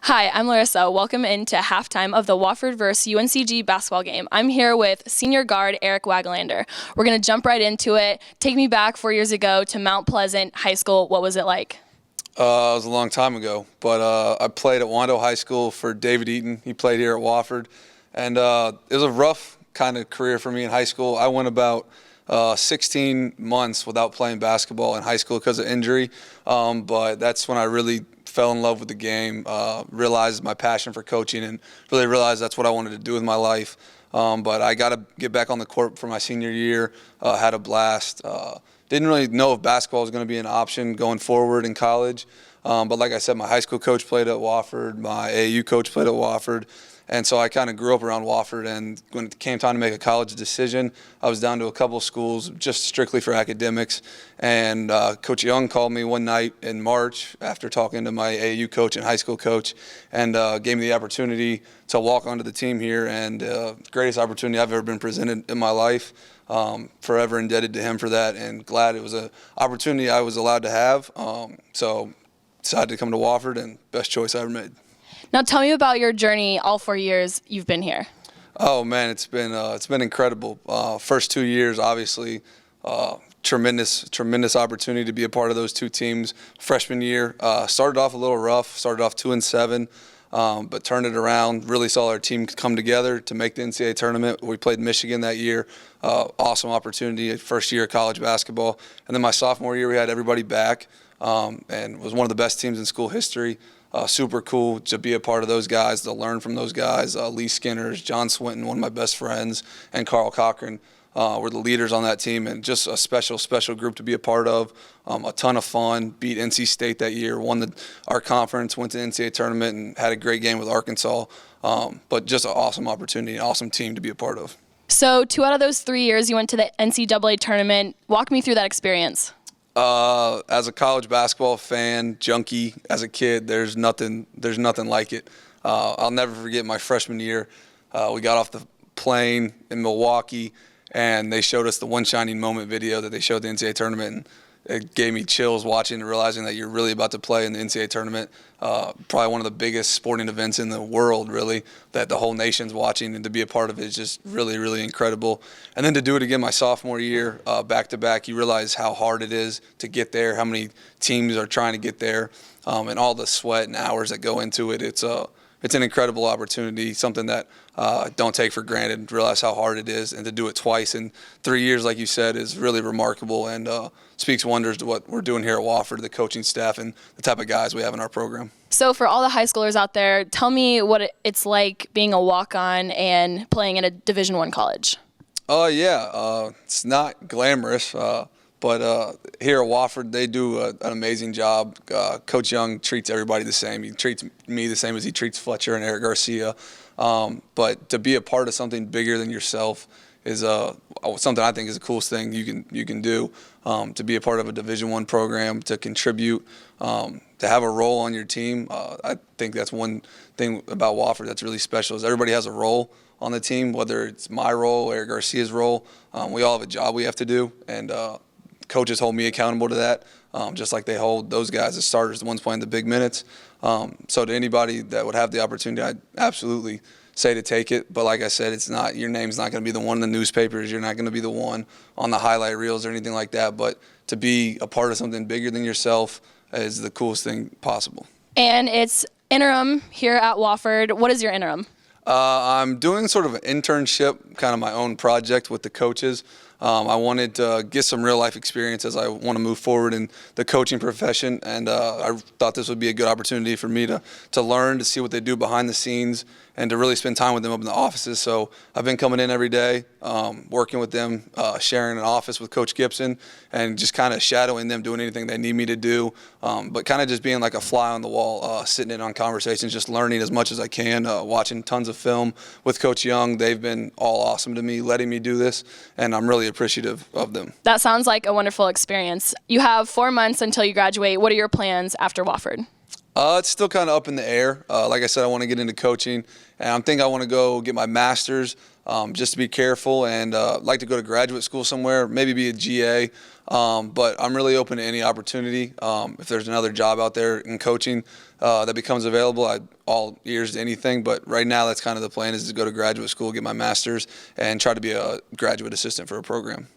Hi, I'm Larissa. Welcome into halftime of the Wofford vs. UNCG basketball game. I'm here with senior guard Eric Wagenlander. We're going to jump right into it. Take me back 4 years ago to Mount Pleasant High School. What was it like? It was a long time ago, but I played at Wando High School for David Eaton. He played here at Wofford, and it was a rough kind of career for me in high school. I went about 16 months without playing basketball in high school because of injury, but that's when I really fell in love with the game, realized my passion for coaching, and really realized that's what I wanted to do with my life. But I got to get back on the court for my senior year, had a blast. Didn't really know if basketball was going to be an option going forward in college. But like I said, my high school coach played at Wofford, my AAU coach played at Wofford. And so I kind of grew up around Wofford, and when it came time to make a college decision, I was down to a couple of schools just strictly for academics. And Coach Young called me one night in March after talking to my AAU coach and high school coach, and gave me the opportunity to walk onto the team here, and greatest opportunity I've ever been presented in my life. Forever indebted to him for that, and glad it was an opportunity I was allowed to have. So decided to come to Wofford, and best choice I ever made. Now tell me about your journey all 4 years you've been here. Oh man, it's been incredible. First 2 years, obviously, tremendous opportunity to be a part of those two teams. Freshman year, started off a little rough. Started off 2-7, but turned it around. Really saw our team come together to make the NCAA tournament. We played Michigan that year. Awesome opportunity. First year of college basketball, and then my sophomore year, we had everybody back, and was one of the best teams in school history. Super cool to be a part of those guys, to learn from those guys. Lee Skinners, John Swinton, one of my best friends, and Carl Cochran were the leaders on that team, and just a special group to be a part of. A ton of fun. Beat NC State that year, won our conference, went to the NCAA tournament, and had a great game with Arkansas. But just an awesome opportunity, an awesome team to be a part of. So 2 out of those 3 years you went to the NCAA tournament. Walk me through that experience. As a college basketball fan, junkie, as a kid, there's nothing like it. I'll never forget my freshman year. We got off the plane in Milwaukee, and they showed us the One Shining Moment video that they showed the NCAA tournament, and it gave me chills watching and realizing that you're really about to play in the NCAA tournament. Probably one of the biggest sporting events in the world, really, that the whole nation's watching, and to be a part of it is just really incredible. And then to do it again my sophomore year, back-to-back, you realize how hard it is to get there, how many teams are trying to get there, and all the sweat and hours that go into it. It's an incredible opportunity, something that don't take for granted, realize how hard it is, and to do it twice in 3 years, like you said, is really remarkable, and speaks wonders to what we're doing here at Wofford, the coaching staff, and the type of guys we have in our program. So for all the high schoolers out there, tell me what it's like being a walk-on and playing at a Division I college. It's not glamorous, but here at Wofford, they do an amazing job. Coach Young treats everybody the same. He treats me the same as he treats Fletcher and Eric Garcia. But to be a part of something bigger than yourself is something I think is the coolest thing you can do. To be a part of a Division I program, to contribute, to have a role on your team. I think that's one thing about Wofford that's really special is everybody has a role on the team, whether it's my role, Eric Garcia's role. We all have a job we have to do, and coaches hold me accountable to that, just like they hold those guys as starters, the ones playing the big minutes. So to anybody that would have the opportunity, I'd absolutely say to take it. But like I said, your name's not going to be the one in the newspapers. You're not going to be the one on the highlight reels or anything like that. But to be a part of something bigger than yourself is the coolest thing possible. And it's interim here at Wofford. What is your interim? I'm doing sort of an internship, kind of my own project with the coaches. I wanted to get some real life experience as I want to move forward in the coaching profession, and I thought this would be a good opportunity for me to learn, to see what they do behind the scenes, and to really spend time with them up in the offices. So I've been coming in every day, working with them, sharing an office with Coach Gibson, and just kind of shadowing them, doing anything they need me to do, but kind of just being like a fly on the wall, sitting in on conversations, just learning as much as I can, watching tons of film with Coach Young. They've been all awesome to me, letting me do this, and I'm really appreciative of them. That sounds like a wonderful experience. You have 4 months until you graduate. What are your plans after Wofford? It's still kind of up in the air. Like I said, I want to get into coaching, and I'm thinking I want to go get my master's just to be careful, and like to go to graduate school somewhere, maybe be a GA. But I'm really open to any opportunity. If there's another job out there in coaching that becomes available, I'm all ears to anything. But right now, that's kind of the plan, is to go to graduate school, get my master's, and try to be a graduate assistant for a program.